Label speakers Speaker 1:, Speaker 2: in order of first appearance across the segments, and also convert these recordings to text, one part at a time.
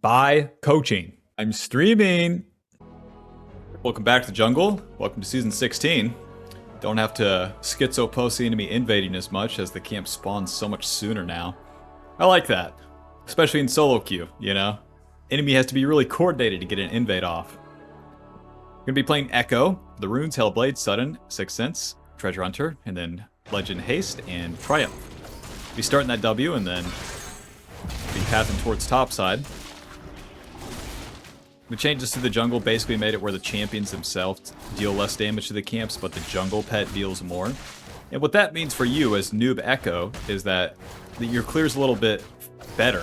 Speaker 1: by coaching. I'm streaming. Welcome back to the jungle. Welcome to season 16. Don't have to schizo post the enemy invading as much as the camp spawns so much sooner now. I like that. Especially in solo queue, you know? Enemy has to be really coordinated to get an invade off. Gonna be playing Ekko, the runes, Hellblade, Sudden, Sixth Sense, Treasure Hunter, and then Legend Haste and Triumph. Be starting that W and then be pathing towards topside. The changes to the jungle basically made it where the champions themselves deal less damage to the camps, but the jungle pet deals more. And what that means for you as noob Ekko is that your clear's a little bit better.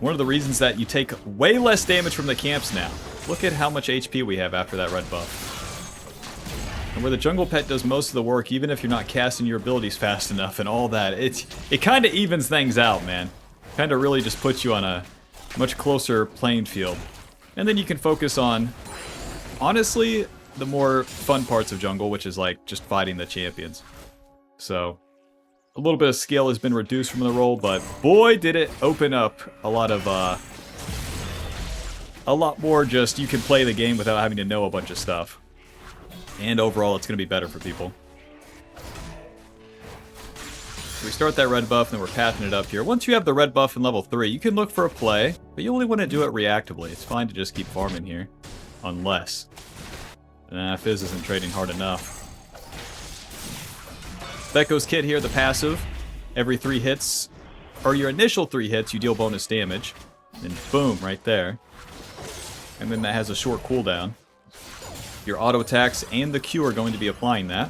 Speaker 1: One of the reasons that you take way less damage from the camps now. Look at how much HP we have after that red buff. And where the jungle pet does most of the work, even if you're not casting your abilities fast enough and all that, it kind of evens things out, man. Kind of really just puts you on a much closer playing field. And then you can focus on, honestly, the more fun parts of jungle, which is like just fighting the champions. So, a little bit of skill has been reduced from the role, but boy did it open up a lot more just you can play the game without having to know a bunch of stuff. And overall, it's going to be better for people. So we start that red buff, and then we're pathing it up here. Once you have the red buff in level 3, you can look for a play, but you only want to do it reactively. It's fine to just keep farming here. Unless... Fizz isn't trading hard enough. Becco's kit here, the passive. Every 3 hits, or your initial 3 hits, you deal bonus damage. And boom, right there. And then that has a short cooldown. Your auto attacks and the Q are going to be applying that.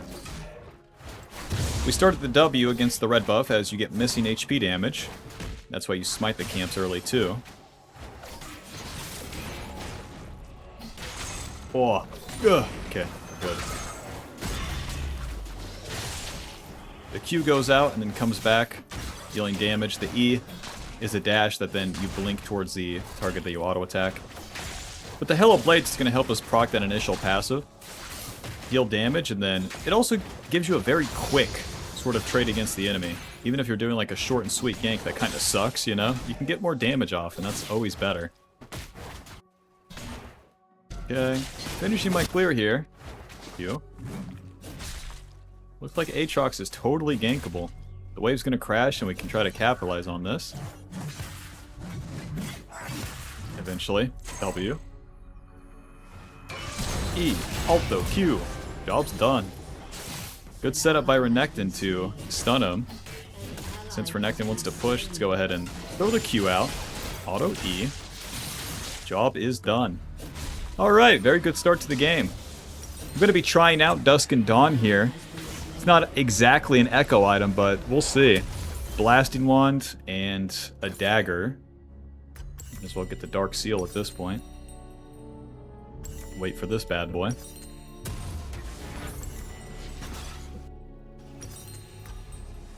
Speaker 1: We start at the W against the red buff as you get missing HP damage. That's why you smite the camps early too. Oh, ugh. Okay, good. The Q goes out and then comes back, dealing damage. The E is a dash that then you blink towards the target that you auto attack. But the Hella Blade is going to help us proc that initial passive, deal damage, and then it also gives you a very quick sort of trade against the enemy. Even if you're doing like a short and sweet gank that kind of sucks, you know? You can get more damage off, and that's always better. Okay, finishing my clear here. You. Looks like Aatrox is totally gankable. The wave's going to crash, and we can try to capitalize on this. Eventually. W. E. Alto. Q. Job's done. Good setup by Renekton to stun him. Since Renekton wants to push, let's go ahead and throw the Q out. Auto E. Job is done. Alright, very good start to the game. I'm going to be trying out DUSK and DAWN here. It's not exactly an Ekko item, but we'll see. Blasting Wand and a dagger. Might as well get the Dark Seal at this point. Wait for this bad boy.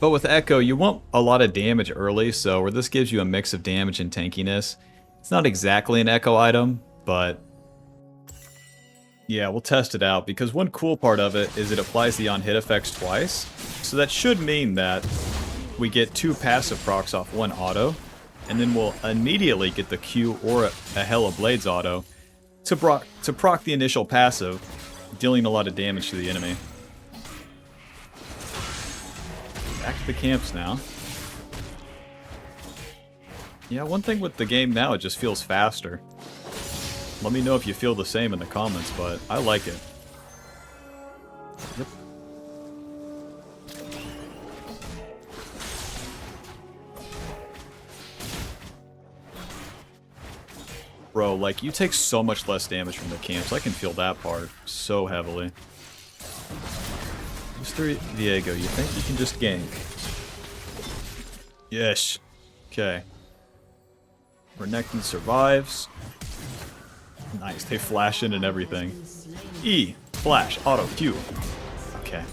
Speaker 1: But with Ekko, you want a lot of damage early, so where this gives you a mix of damage and tankiness. It's not exactly an Ekko item, but yeah, we'll test it out, because one cool part of it is it applies the on-hit effects twice. So that should mean that we get 2 passive procs off 1 auto, and then we'll immediately get the Q or a Hella Blades auto to proc the initial passive, dealing a lot of damage to the enemy. Back to the camps now. Yeah, one thing with the game now, it just feels faster. Let me know if you feel the same in the comments, but I like it. Yep. Bro, like, you take so much less damage from the camps. I can feel that part so heavily. Mr. Diego, you think you can just gank? Yes. Okay. Renekton survives. Nice, they flash in and everything. E, flash, auto, Q. Okay.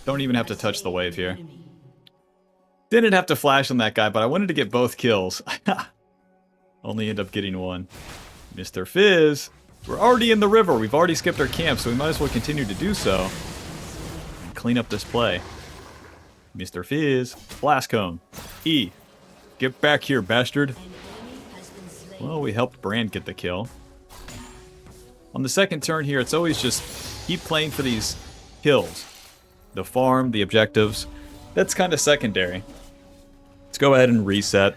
Speaker 1: Don't even have to touch the wave here. Didn't have to flash on that guy, but I wanted to get both kills. Only end up getting 1. Mr. Fizz, we're already in the river. We've already skipped our camp, so we might as well continue to do so. And clean up this play. Mr. Fizz, Blast Cone. E, get back here, bastard. Well, we helped Brand get the kill. On the second turn here, it's always just keep playing for these kills. The farm, the objectives. That's kind of secondary. Let's go ahead and reset.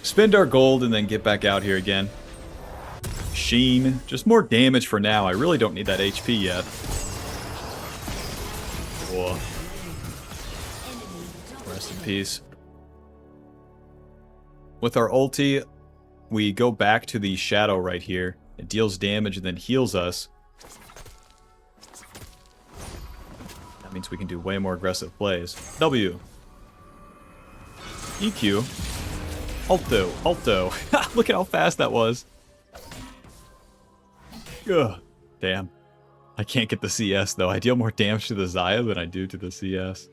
Speaker 1: Spend our gold and then get back out here again. Sheen. Just more damage for now. I really don't need that HP yet. Whoa. Rest in peace. With our ulti, we go back to the shadow right here. It deals damage and then heals us. That means we can do way more aggressive plays. W. EQ. Alto. Alto. Look at how fast that was. Ugh. Damn. I can't get the CS though. I deal more damage to the Xayah than I do to the CS.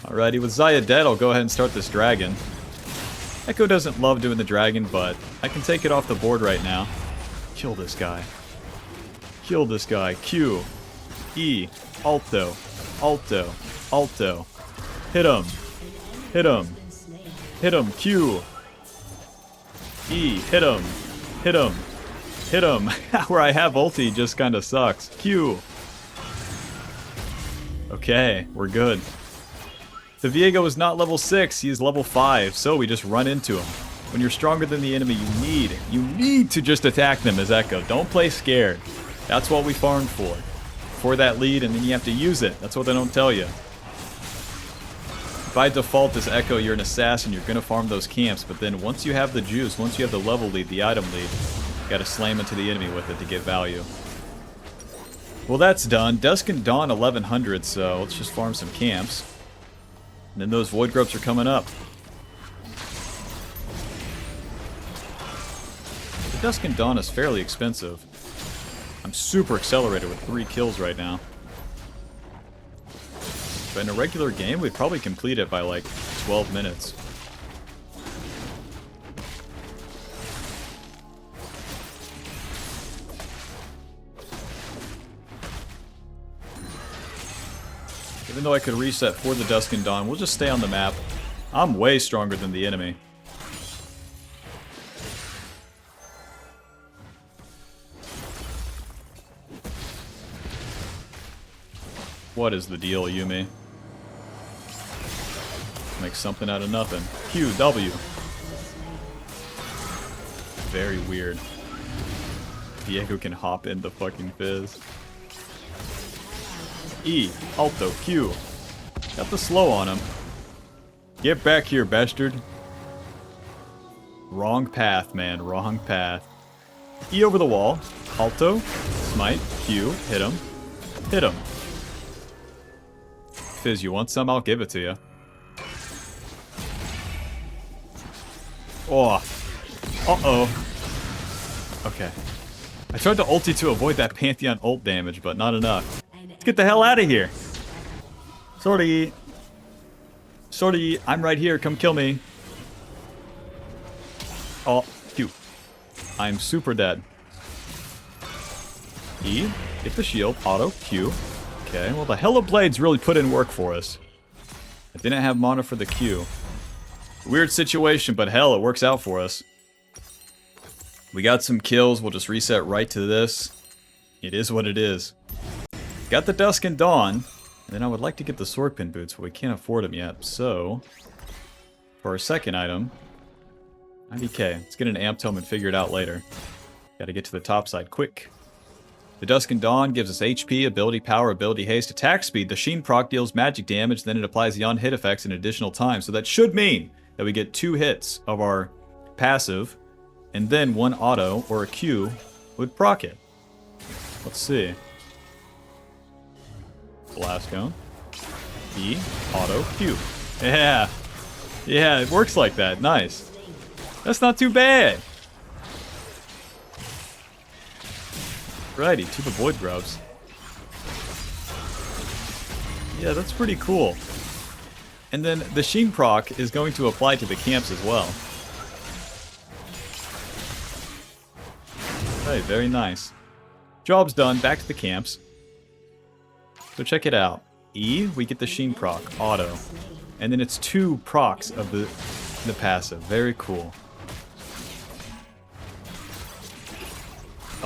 Speaker 1: Alrighty, with Xayah dead, I'll go ahead and start this dragon. Ekko doesn't love doing the dragon, but I can take it off the board right now. Kill this guy. Kill this guy. Q. E. Alto. Alto. Alto. Hit him. Hit him. Hit him. Q. E. Hit him. Hit him. Hit him. Where I have ulti just kind of sucks. Q. Okay, we're good. The Viego is not level 6, he is level 5, so we just run into him. When you're stronger than the enemy, you need to just attack them as Ekko. Don't play scared. That's what we farmed for that lead, and then you have to use it. That's what they don't tell you. By default, as Ekko, you're an assassin, you're going to farm those camps, but then once you have the juice, once you have the level lead, the item lead, you got to slam into the enemy with it to get value. Well, that's done. Dusk and Dawn 1100, so let's just farm some camps. And then those void grubs are coming up. The Dusk and Dawn is fairly expensive. I'm super accelerated with 3 kills right now. But in a regular game, we'd probably complete it by like 12 minutes. Even though I could reset for the Dusk and Dawn, we'll just stay on the map. I'm way stronger than the enemy. What is the deal, Yumi? Make something out of nothing. Q, W. Very weird. Diego can hop into fucking Fizz. E, Alto, Q. Got the slow on him. Get back here, bastard. Wrong path, man. Wrong path. E over the wall. Alto. Smite. Q. Hit him. Hit him. Fizz, you want some? I'll give it to you. Oh. Uh-oh. Okay. I tried to ulti to avoid that Pantheon ult damage, but not enough. Let's get the hell out of here. Sorry. Sorry, I'm right here. Come kill me. Oh, Q. I'm super dead. E. Get the shield. Auto. Q. Okay, well the Hella Blades really put in work for us. I didn't have mana for the Q. Weird situation, but hell, it works out for us. We got some kills. We'll just reset right to this. It is what it is. Got the Dusk and Dawn. And then I would like to get the Swordpin Boots, but we can't afford them yet. So, for our second item, 90k. Let's get an Amp Tome and figure it out later. Gotta get to the top side quick. The Dusk and Dawn gives us HP, ability power, ability haste, attack speed. The Sheen proc deals magic damage, then it applies the on-hit effects an additional time. So that should mean that we get 2 hits of our passive, and then 1 auto or a Q would proc it. Let's see. Blast Cone. E, auto, Q. Yeah. Yeah, it works like that. Nice. That's not too bad. Righty, to the Void Grubs. Yeah, that's pretty cool. And then the Sheen proc is going to apply to the camps as well. Right, very nice. Job's done, back to the camps. So check it out. E, we get the Sheen proc, auto. And then it's 2 procs of the passive. Very cool.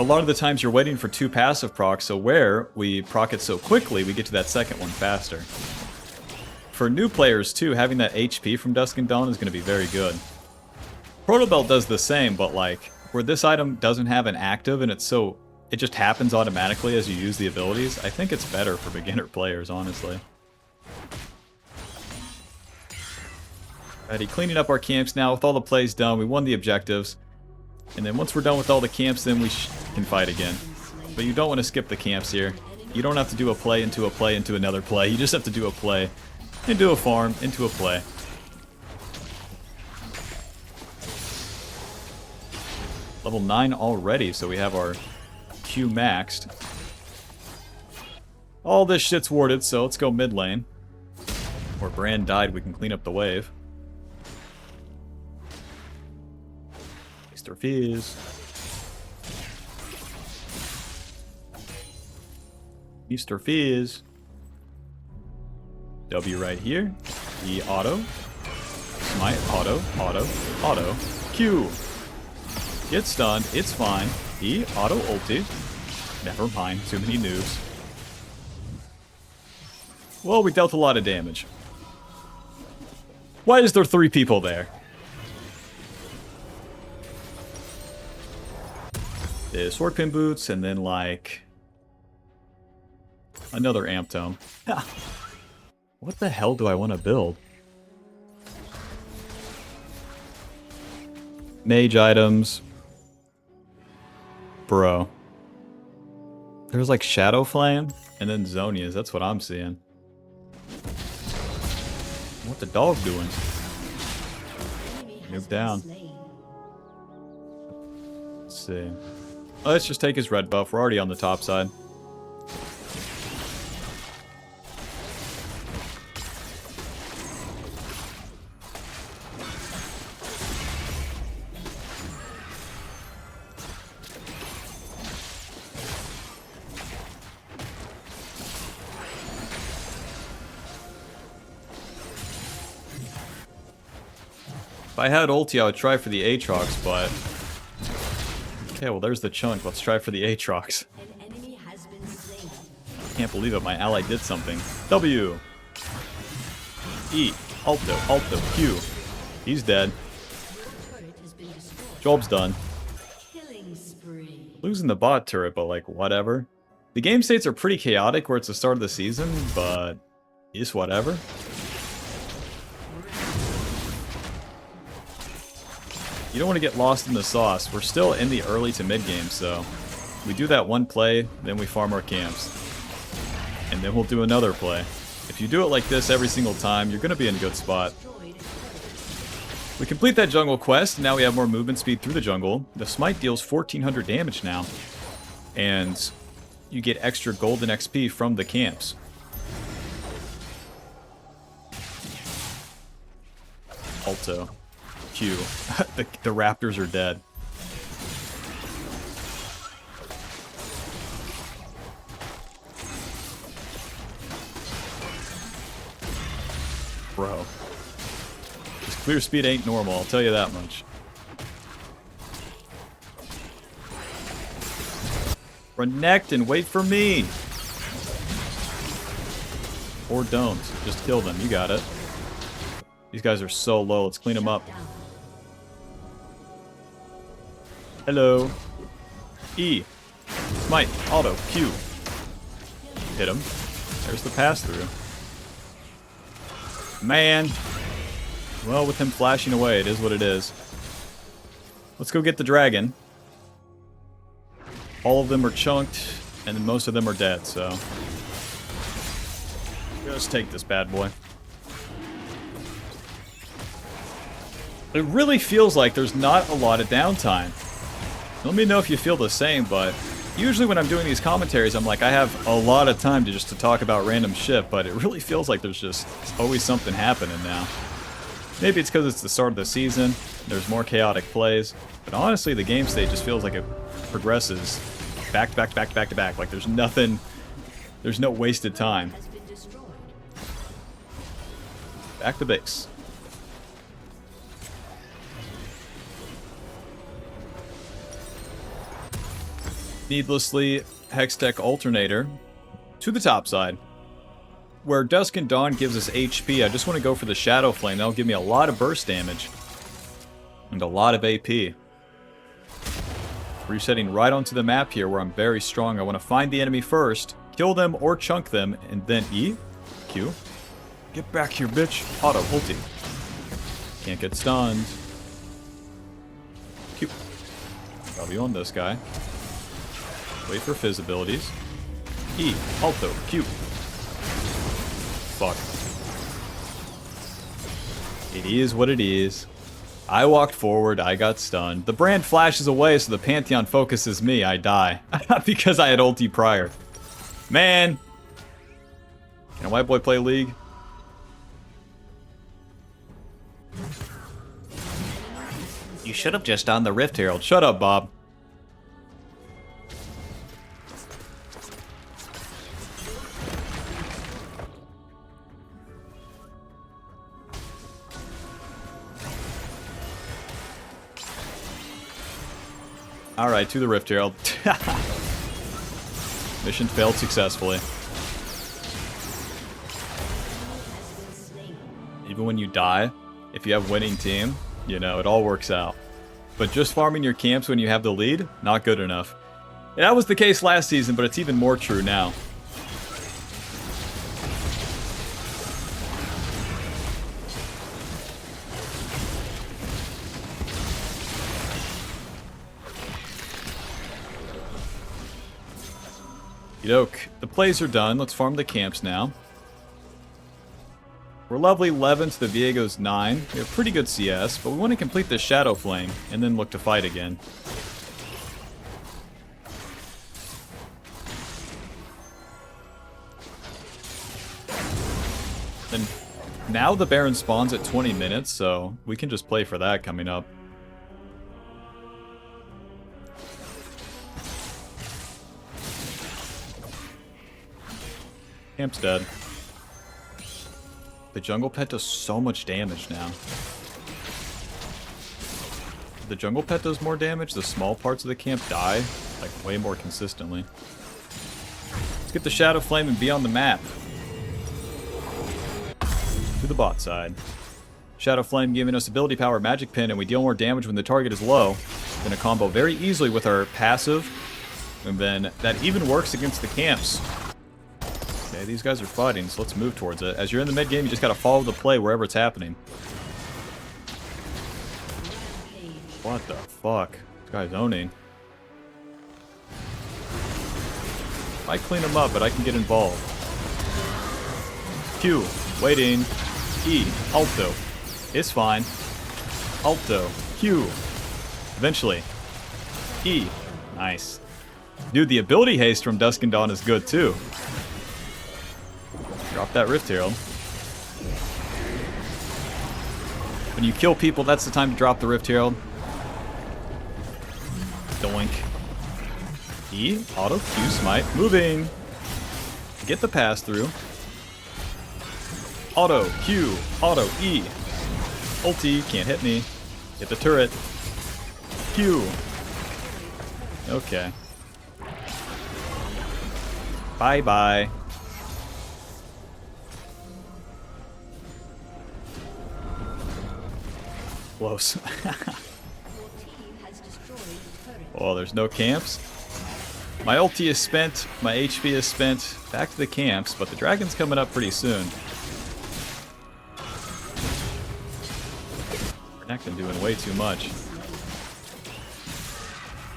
Speaker 1: a lot of the times you're waiting for 2 passive procs, so where we proc it so quickly, we get to that second one faster. For new players too, having that HP from Dusk and Dawn is going to be very good. Protobelt does the same, but like, where this item doesn't have an active and it just happens automatically as you use the abilities, I think it's better for beginner players, honestly. Alrighty, cleaning up our camps now. With all the plays done, we won the objectives. And then once we're done with all the camps, then we can fight again. But you don't want to skip the camps here. You don't have to do a play into another play. You just have to do a play into a farm, into a play. Level 9 already, so we have our Q maxed. All this shit's warded, so let's go mid lane. Where Brand died, we can clean up the wave. Mr. Fizz. Mr. Fizz. W right here. E auto. Smite, auto, auto, auto. Q. Get stunned, it's fine. E, auto ulti. Never mind, too many noobs. Well, we dealt a lot of damage. Why is there 3 people there? The sword pin boots, and then like another amp tome. What the hell do I want to build? Mage items. Bro. There's like Shadow Flame, and then Zonia's. That's what I'm seeing. What the dog doing? Nuke down. Let's see. Oh, let's just take his red buff. We're already on the top side. If I had ulti, I would try for the Aatrox, but... Okay, well there's the chunk. Let's try for the Aatrox. Can't believe it, my ally did something. W! E. Alto, Alto, Q. He's dead. Job's done. Losing the bot turret, but like, whatever. The game states are pretty chaotic where it's the start of the season, but... It's whatever. You don't want to get lost in the sauce. We're still in the early to mid game, so we do that one play, then we farm our camps. And then we'll do another play. If you do it like this every single time, you're going to be in a good spot. We complete that jungle quest, and now we have more movement speed through the jungle. The smite deals 1400 damage now. And you get extra golden XP from the camps. Alto. Q. the raptors are dead. Bro. This clear speed ain't normal, I'll tell you that much. Renect and wait for me! Or don't. Just kill them, you got it. These guys are so low, let's clean them up. Hello. E. Smite. Auto. Q. Hit him. There's the pass-through. Man. Well, with him flashing away, it is what it is. Let's go get the dragon. All of them are chunked, and then most of them are dead, so... Just take this bad boy. It really feels like there's not a lot of downtime. Let me know if you feel the same, but usually when I'm doing these commentaries, I'm like, I have a lot of time to talk about random shit, but it really feels like there's just always something happening now. Maybe it's because it's the start of the season, there's more chaotic plays, but honestly the game state just feels like it progresses back to back to back to back to back, like there's nothing, there's no wasted time. Back to base. Needlessly, Hextech Alternator to the top side. Where Dusk and Dawn gives us HP, I just want to go for the Shadow Flame. That'll give me a lot of burst damage. And a lot of AP. Resetting right onto the map here where I'm very strong. I want to find the enemy first, kill them or chunk them, and then E, Q. Get back here, bitch. Auto, ulti. Can't get stunned. Q. Probably on this guy. Wait for Fizz abilities. E, Alto, Q. Fuck. It is what it is. I walked forward, I got stunned. The brand flashes away, so the Pantheon focuses me, I die. Because I had ulti prior. Man! Can a white boy play League? You should have just done the Rift Herald. Shut up, Bob. Alright, to the Rift Herald. Mission failed successfully. Even when you die, if you have winning team, you know, it all works out. But just farming your camps when you have the lead, not good enough. Yeah, that was the case last season, but it's even more true now. Yoke, the plays are done. Let's farm the camps now. We're level 11 to the Viego's 9. We have pretty good CS, but we want to complete this Shadow Flame and then look to fight again. And now the Baron spawns at 20 minutes, so we can just play for that coming up. Camp's dead. The jungle pet does so much damage now. The jungle pet does more damage, the small parts of the camp die, like, way more consistently. Let's get the Shadow Flame and be on the map. To the bot side. Shadow Flame giving us ability power, magic pin, and we deal more damage when the target is low. Gonna combo very easily with our passive, and then that even works against the camps. Okay, these guys are fighting, so let's move towards it. As you're in the mid game, you just gotta follow the play wherever it's happening. What the fuck? This guy's owning. I clean him up, but I can get involved. Q, waiting. E, Alto. It's fine. Alto, Q. Eventually. E, nice. Dude, the ability haste from Dusk and Dawn is good too. Drop that Rift Herald. When you kill people, that's the time to drop the Rift Herald. Doink. E, auto, Q, smite, moving. Get the pass through. Auto, Q, auto, E. Ulti, can't hit me. Hit the turret. Q. Okay. Bye-bye. Close. Oh, there's no camps. My ulti is spent, my HP is spent. Back to the camps, but the dragon's coming up pretty soon. Renekton doing way too much.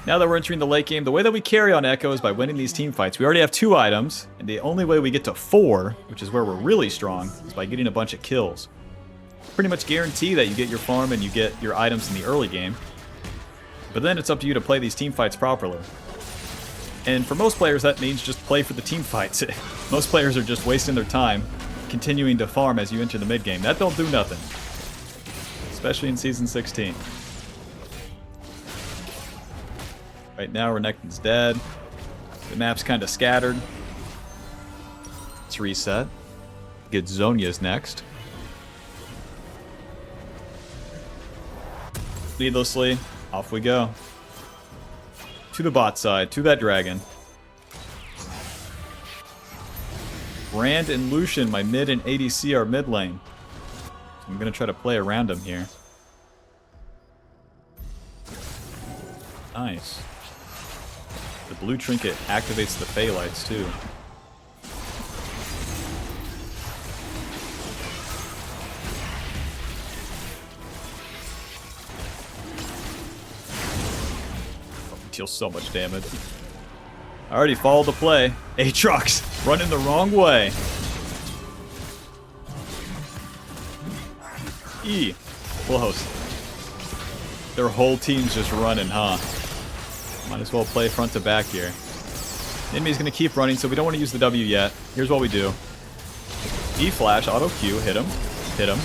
Speaker 1: Now that we're entering the late game, the way that we carry on Ekko is by winning these team fights. We already have 2 items, and the only way we get to 4, which is where we're really strong, is by getting a bunch of kills. Pretty much guarantee that you get your farm and you get your items in the early game. But then it's up to you to play these team fights properly. And for most players, that means just play for the team fights. Most players are just wasting their time continuing to farm as you enter the mid game. That don't do nothing. Especially in Season 16. Right now, Renekton's dead. The map's kind of scattered. Let's reset. Get Zhonya's next. Needlessly, off we go. To the bot side, to that dragon. Brand and Lucian, my mid and ADC are mid lane. So I'm going to try to play around him here. Nice. The blue trinket activates the Phalites too. Deals so much damage. I already followed the play. Aatrox running the wrong way. E. Close. Their whole team's just running, huh? Might as well play front to back here. The enemy's going to keep running, so we don't want to use the W yet. Here's what we do. E flash, auto Q, hit him, hit him,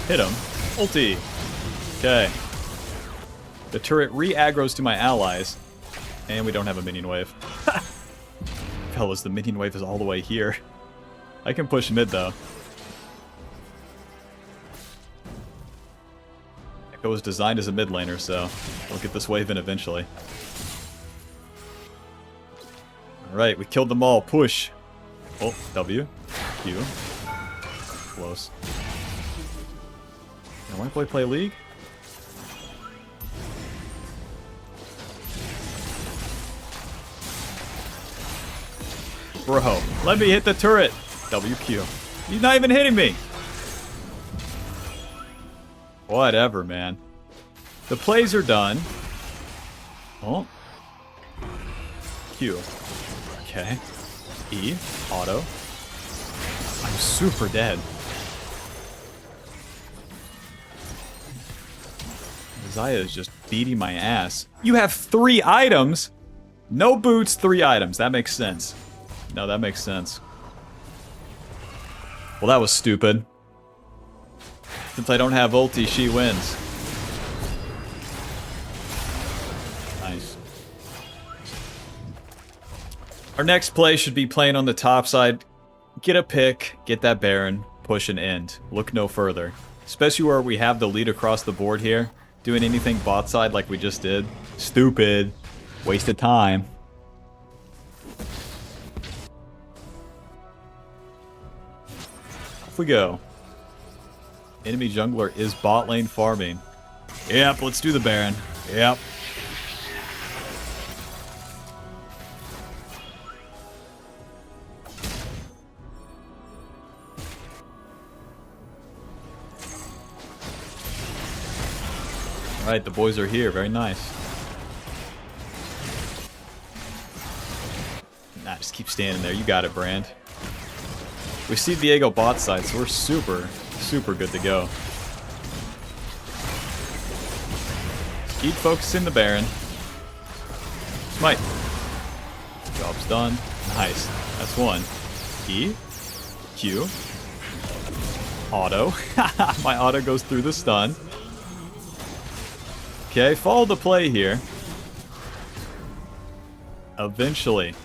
Speaker 1: hit him, ulti. Okay. The turret re-aggroes to my allies. And we don't have a minion wave. Fellas, the minion wave is all the way here. I can push mid, though. Ekko was designed as a mid laner, so we'll get this wave in eventually. Alright, we killed them all. Push. Oh, W. Q. Close. Now, want to play League? Bro, let me hit the turret. WQ. He's not even hitting me. Whatever, man. The plays are done. Oh. Q. Okay. E. Auto. I'm super dead. Zaya is just beating my ass. You have 3 items? No boots, 3 items. That makes sense. No, that makes sense. Well, that was stupid. Since I don't have ulti, she wins. Nice. Our next play should be playing on the top side. Get a pick, get that Baron, push and end. Look no further. Especially where we have the lead across the board here. Doing anything bot side like we just did. Stupid. Wasted time. Off we go. Enemy jungler is bot lane farming. Yep, let's do the Baron. Yep. Alright, the boys are here. Very nice. Nah, just keep standing there. You got it, Brand. We see Diego bot side, so we're super good to go. Keep focusing the Baron. Smite. Job's done. Nice. That's one. E. Q. Auto. My auto goes through the stun. Okay, follow the play here. Eventually.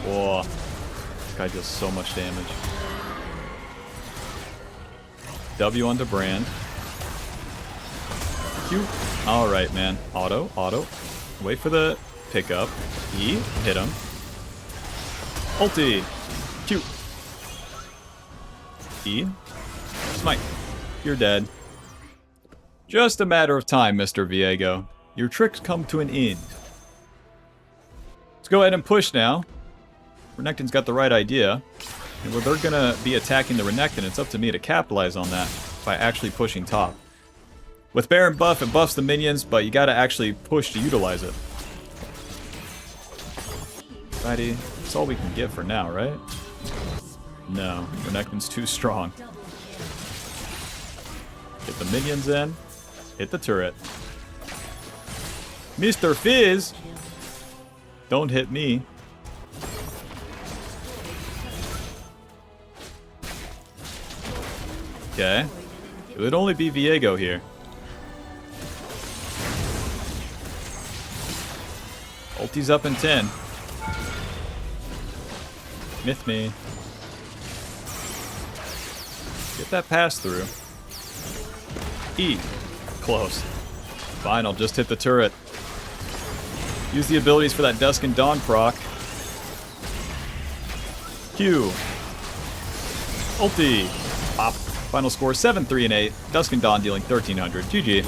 Speaker 1: Whoa. This guy does so much damage. W onto Brand. Q. Alright, man. Auto, auto. Wait for the pickup. E. Hit him. Ulti. Q. E. Smite. You're dead. Just a matter of time, Mr. Viego. Your tricks come to an end. Let's go ahead and push now. Renekton's got the right idea. And they're going to be attacking the Renekton. It's up to me to capitalize on that by actually pushing top. With Baron buff, it buffs the minions, but you got to actually push to utilize it. Righty. That's all we can get for now, right? No. Renekton's too strong. Get the minions in. Hit the turret. Mr. Fizz! Don't hit me. Okay. It would only be Viego here. Ulti's up in 10. Myth me. Get that pass through. E. Close. Fine, I'll just hit the turret. Use the abilities for that Dusk and Dawn proc. Q. Ulti. Pop. Final score 7, 3, and 8. Dusk and Dawn dealing 1,300. GG.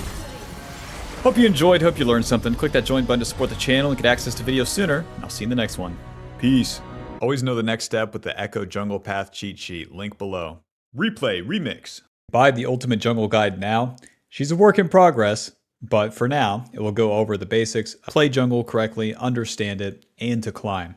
Speaker 1: Hope you enjoyed, hope you learned something. Click that join button to support the channel and get access to videos sooner. And I'll see you in the next one. Peace. Always know the next step with the Ekko Jungle Path cheat sheet. Link below. Replay, remix. Buy the Ultimate Jungle Guide now. She's a work in progress, but for now, it will go over the basics, play jungle correctly, understand it, and to climb.